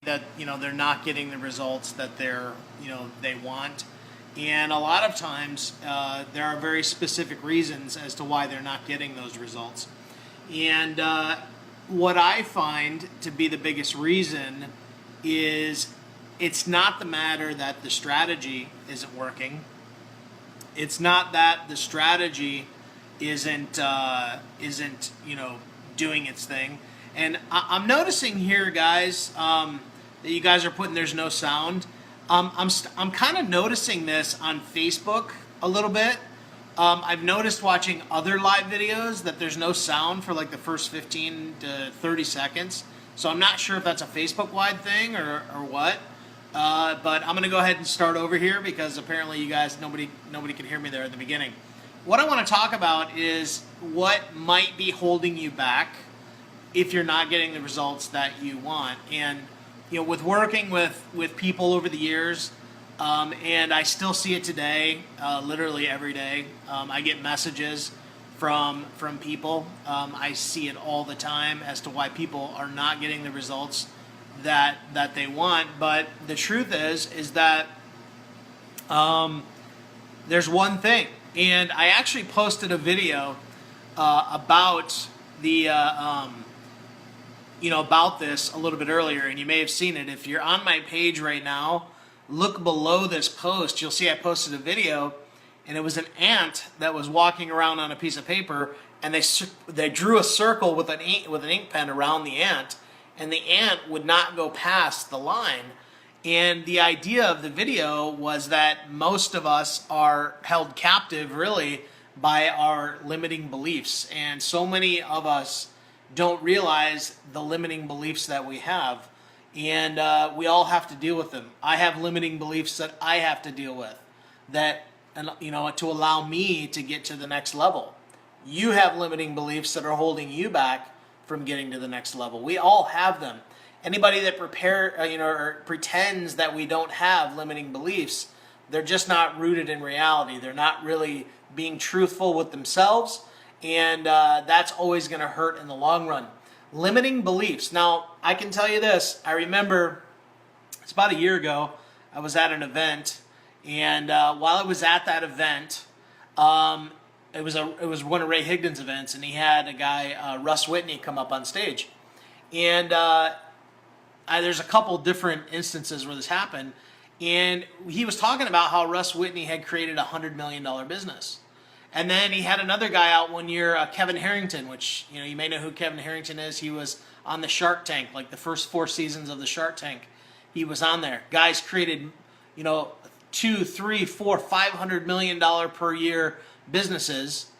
that they're not getting the results that they want, and a lot of times there are very specific reasons as to why they're not getting those results. And what I find to be the biggest reason is it's not the matter that the strategy isn't working. It's not that the strategy isn't doing its thing. And I'm noticing here, guys, that you guys are putting there's no sound. I'm kind of noticing this on Facebook a little bit. I've noticed watching other live videos that there's no sound for like the first 15 to 30 seconds. So I'm not sure if that's a Facebook-wide thing or what. But I'm going to go ahead and start over here because apparently you guys, nobody could hear me there at the beginning. What I want to talk about is what might be holding you back if you're not getting the results that you want. And with working with people over the years, and I still see it today, literally every day. I get messages from people. I see it all the time as to why people are not getting the results that they want. But the truth is that there's one thing, and I actually posted a video about the about this a little bit earlier, and you may have seen it. If you're on my page right now, look below this post. You'll see I posted a video, and it was an ant that was walking around on a piece of paper, and they drew a circle with an ink pen around the ant, and the ant would not go past the line. And the idea of the video was that most of us are held captive really by our limiting beliefs, and so many of us don't realize the limiting beliefs that we have, and we all have to deal with them. I have limiting beliefs that I have to deal with, that to allow me to get to the next level. You have limiting beliefs that are holding you back from getting to the next level. We all have them. Anybody that or pretends that we don't have limiting beliefs, they're just not rooted in reality. They're not really being truthful with themselves, and that's always going to hurt in the long run. Limiting beliefs. Now, I can tell you this. I remember it's about a year ago. I was at an event, and while I was at that event, it was one of Ray Higdon's events, and he had a guy, Russ Whitney, come up on stage, and there's a couple different instances where this happened, and he was talking about how Russ Whitney had created a $100 million business. And then he had another guy out one year, Kevin Harrington, which you may know who Kevin Harrington is. He was on the Shark Tank, like the first 4 seasons of the Shark Tank. He was on there. Guys created, $2, $3, $4, $500 million per year businesses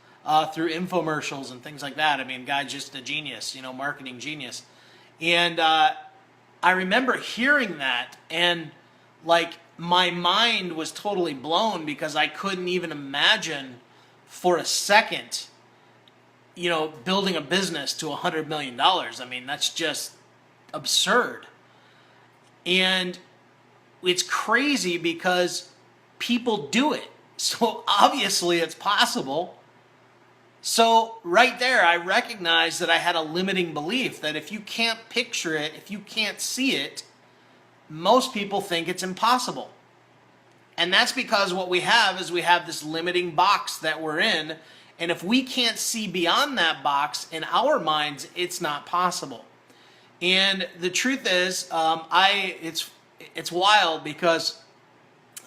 through infomercials and things like that. I mean, guy's just a genius, marketing genius. And I remember hearing that, and like my mind was totally blown because I couldn't even imagine for a second, building a business to $100 million. I mean, that's just absurd. And it's crazy because people do it. So obviously it's possible. So right there, I recognized that I had a limiting belief that if you can't picture it, if you can't see it, most people think it's impossible. And that's because what we have is we have this limiting box that we're in, and if we can't see beyond that box, in our minds, it's not possible. And the truth is, it's wild because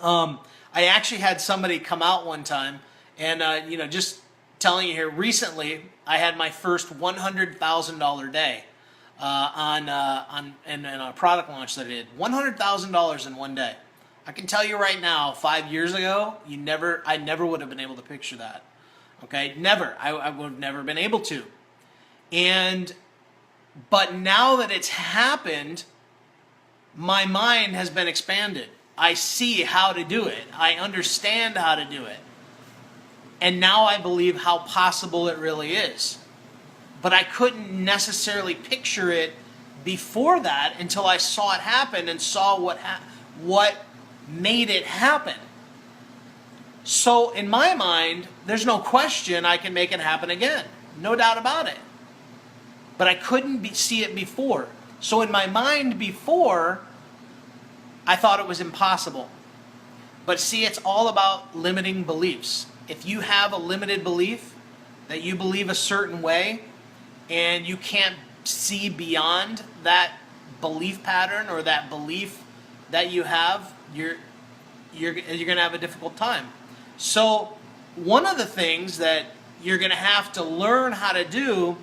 I actually had somebody come out one time, and just telling you here, recently I had my first $100,000 day on a product launch that I did. $100,000 in one day. I can tell you right now, 5 years ago, I never would have been able to picture that. Okay, never. I would have never been able to. But now that it's happened, my mind has been expanded. I see how to do it. I understand how to do it. And now I believe how possible it really is. But I couldn't necessarily picture it before that until I saw it happen and saw what made it happen. So in my mind, there's no question I can make it happen again. No doubt about it. But I couldn't see it before. So in my mind before, I thought it was impossible. But see, it's all about limiting beliefs. If you have a limited belief, that you believe a certain way, and you can't see beyond that belief pattern or that belief that you have, you're going to have a difficult time. So one of the things that you're going to have to learn how to do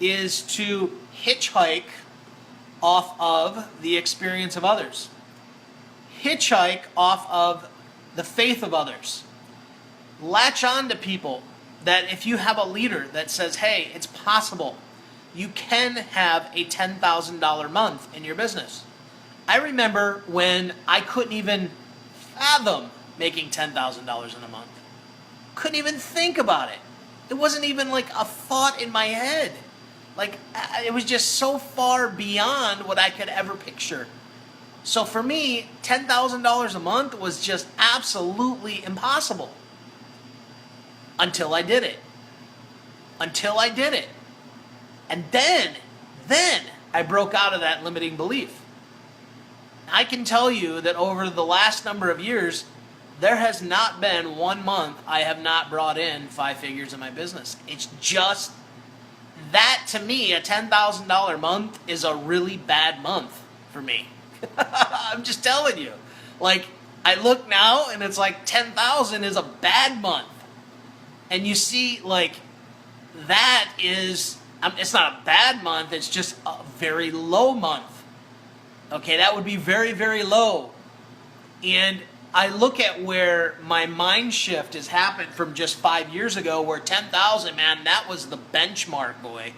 is to hitchhike off of the experience of others. Hitchhike off of the faith of others. Latch on to people that if you have a leader that says, hey, it's possible, you can have a $10,000 month in your business. I remember when I couldn't even fathom making $10,000 in a month. Couldn't even think about it. It wasn't even like a thought in my head. Like, it was just so far beyond what I could ever picture. So for me, $10,000 a month was just absolutely impossible. Until I did it. And then I broke out of that limiting belief. I can tell you that over the last number of years, there has not been 1 month I have not brought in 5 figures in my business. It's just that, to me, a $10,000 month is a really bad month for me. I'm just telling you. Like, I look now and it's like 10,000 is a bad month. And you see, like, that is, it's not a bad month, it's just a very low month. Okay, that would be very, very low. And I look at where my mind shift has happened from just 5 years ago, where 10,000, man, that was the benchmark, boy.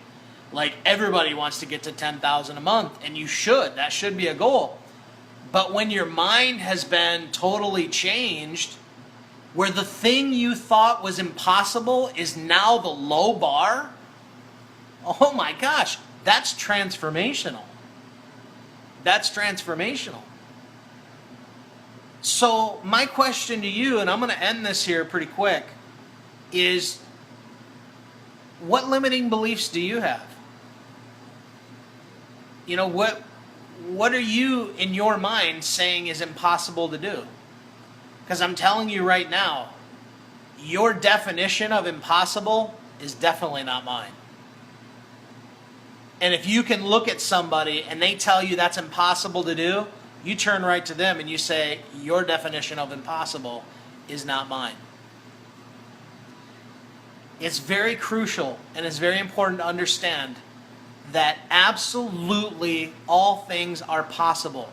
Like, everybody wants to get to 10,000 a month, and you should. That should be a goal. But when your mind has been totally changed, where the thing you thought was impossible is now the low bar, oh my gosh, that's transformational. That's transformational. So my question to you, and I'm going to end this here pretty quick, is what limiting beliefs do you have? You know, what are you in your mind saying is impossible to do? Because I'm telling you right now, your definition of impossible is definitely not mine. And if you can look at somebody and they tell you that's impossible to do, you turn right to them and you say, your definition of impossible is not mine. It's very crucial and it's very important to understand that absolutely all things are possible.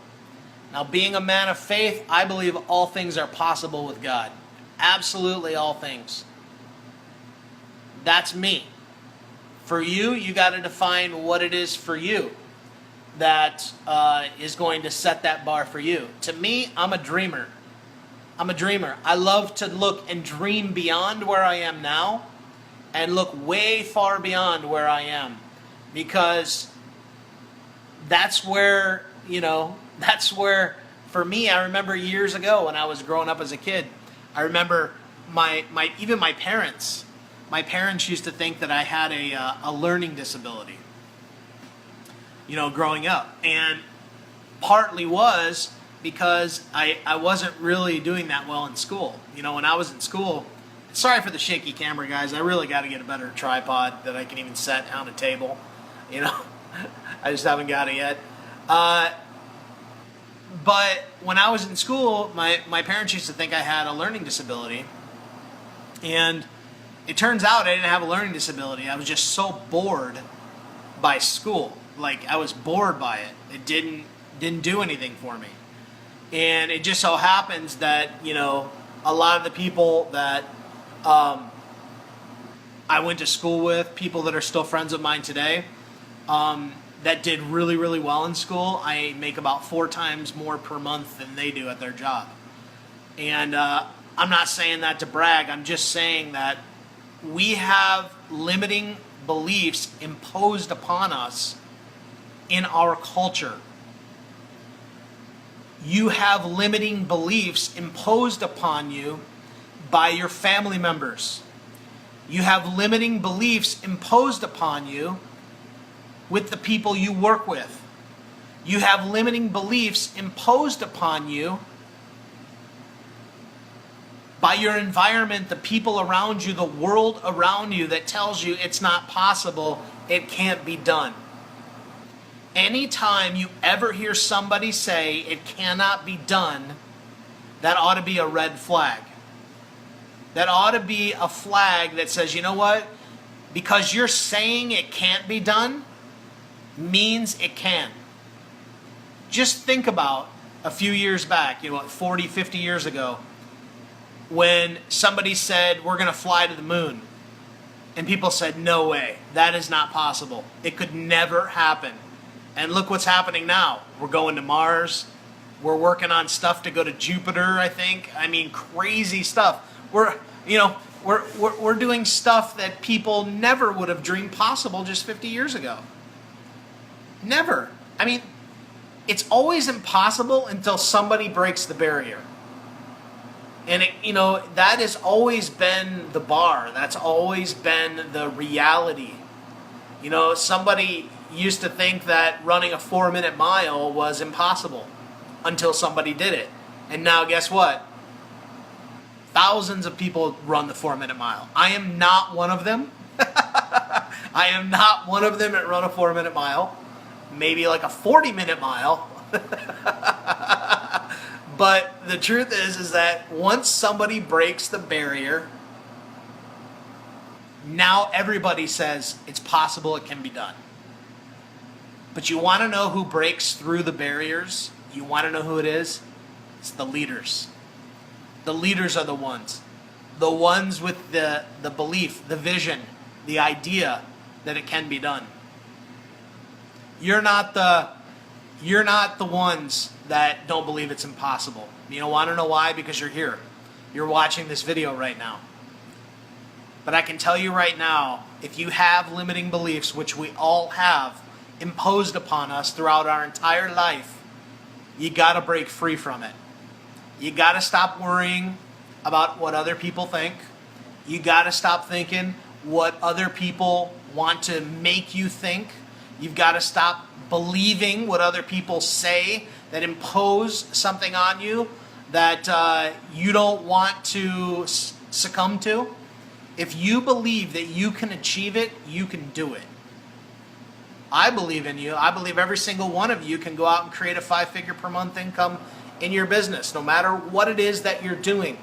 Now, being a man of faith, I believe all things are possible with God. Absolutely all things. That's me. For you, you got to define what it is for you that is going to set that bar for you. To me, I'm a dreamer. I love to look and dream beyond where I am now and look way far beyond where I am. Because that's where, for me, I remember years ago when I was growing up as a kid, I remember even my parents used to think that I had a learning disability, growing up. And partly was because I wasn't really doing that well in school. When I was in school, sorry for the shaky camera, guys. I really got to get a better tripod that I can even set on a table. I just haven't got it yet. But when I was in school, my parents used to think I had a learning disability. And it turns out I didn't have a learning disability. I was just so bored by school. Like, I was bored by it. It didn't do anything for me. And it just so happens that, a lot of the people that I went to school with, people that are still friends of mine today, that did really, really well in school, I make about 4 times more per month than they do at their job. And I'm not saying that to brag. I'm just saying that we have limiting beliefs imposed upon us in our culture. You have limiting beliefs imposed upon you by your family members. You have limiting beliefs imposed upon you with the people you work with. You have limiting beliefs imposed upon you by your environment, the people around you, the world around you that tells you it's not possible, it can't be done. Anytime you ever hear somebody say it cannot be done, that ought to be a red flag. That ought to be a flag that says, you know what? Because you're saying it can't be done, means it can. Just think about a few years back, 40, 50 years ago, when somebody said, we're going to fly to the moon. And people said, no way, that is not possible. It could never happen. And look what's happening now. We're going to Mars. We're working on stuff to go to Jupiter, I think. I mean, crazy stuff. We're doing stuff that people never would have dreamed possible just 50 years ago. Never. I mean, it's always impossible until somebody breaks the barrier. And that has always been the bar. That's always been the reality. Somebody used to think that running a 4-minute mile was impossible until somebody did it. And now guess what? Thousands of people run the 4-minute mile. I am not one of them. I am not one of them that run a 4-minute mile. Maybe like a 40-minute mile. But the truth is that once somebody breaks the barrier, now everybody says it's possible, it can be done. But you want to know who breaks through the barriers? You want to know who it is? It's the leaders. The leaders are the ones with the belief, the vision, the idea that it can be done. You're not the ones that don't believe it's impossible. You want to know why? Because you're here. You're watching this video right now. But I can tell you right now, if you have limiting beliefs, which we all have, imposed upon us throughout our entire life, you got to break free from it. You got to stop worrying about what other people think. You got to stop thinking what other people want to make you think. You've got to stop believing what other people say that impose something on you that you don't want to succumb to. If you believe that you can achieve it, you can do it. I believe in you. I believe every single one of you can go out and create a 5-figure per month income in your business, no matter what it is that you're doing.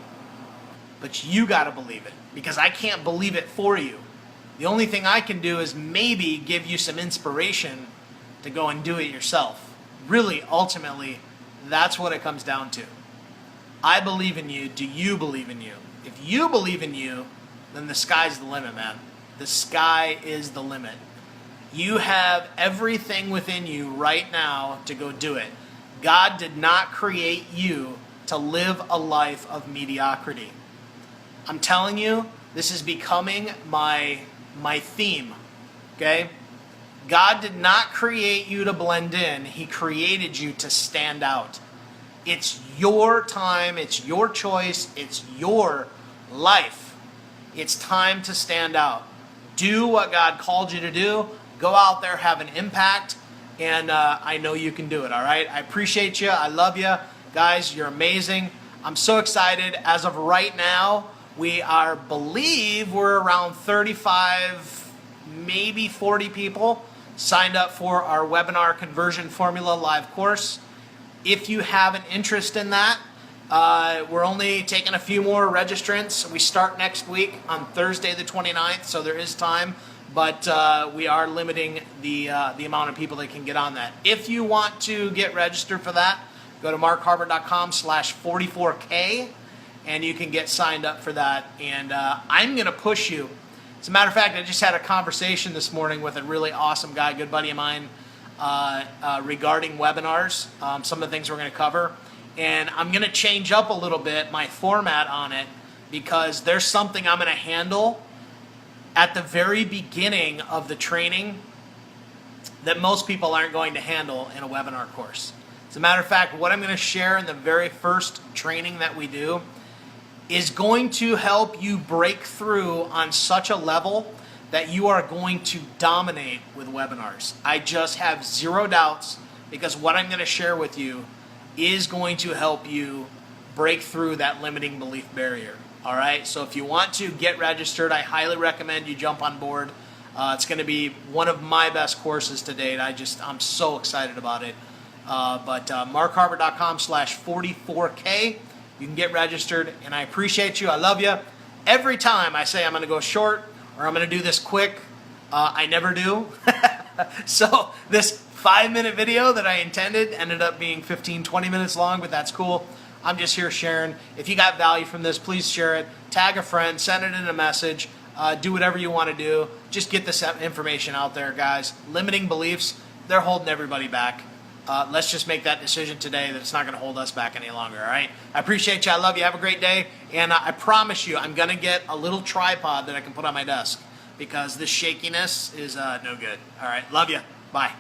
But you got to believe it, because I can't believe it for you. The only thing I can do is maybe give you some inspiration to go and do it yourself. Really, ultimately, that's what it comes down to. I believe in you. Do you believe in you? If you believe in you, then the sky's the limit, man. The sky is the limit. You have everything within you right now to go do it. God did not create you to live a life of mediocrity. I'm telling you, this is becoming my theme, okay? God did not create you to blend in. He created you to stand out. It's your time. It's your choice. It's your life. It's time to stand out. Do what God called you to do. Go out there, have an impact, and I know you can do it, all right? I appreciate you. I love you. Guys, you're amazing. I'm so excited. As of right now, we're around 35, maybe 40 people signed up for our webinar conversion formula live course. If you have an interest in that, we're only taking a few more registrants. We start next week on Thursday the 29th, so there is time, but we are limiting the amount of people that can get on that. If you want to get registered for that, go to markharbert.com/44K, and you can get signed up for that. And I'm going to push you. As a matter of fact, I just had a conversation this morning with a really awesome guy, good buddy of mine, regarding webinars, some of the things we're going to cover. And I'm going to change up a little bit my format on it, because there's something I'm going to handle at the very beginning of the training that most people aren't going to handle in a webinar course. As a matter of fact, what I'm going to share in the very first training that we do is going to help you break through on such a level that you are going to dominate with webinars. I just have zero doubts because what I'm going to share with you is going to help you break through that limiting belief barrier. All right, so if you want to get registered, I highly recommend you jump on board. It's going to be one of my best courses to date. I'm so excited about it. But markharbert.com/44K. You can get registered, and I appreciate you. I love you. Every time I say I'm going to go short or I'm going to do this quick, I never do. So this 5-minute video that I intended ended up being 15, 20 minutes long, but that's cool. I'm just here sharing. If you got value from this, please share it. Tag a friend, send it in a message. Do whatever you want to do. Just get this information out there, guys. Limiting beliefs, they're holding everybody back. Let's just make that decision today that it's not going to hold us back any longer, all right? I appreciate you. I love you. Have a great day. And I promise you, I'm going to get a little tripod that I can put on my desk because this shakiness is no good. All right. Love you. Bye.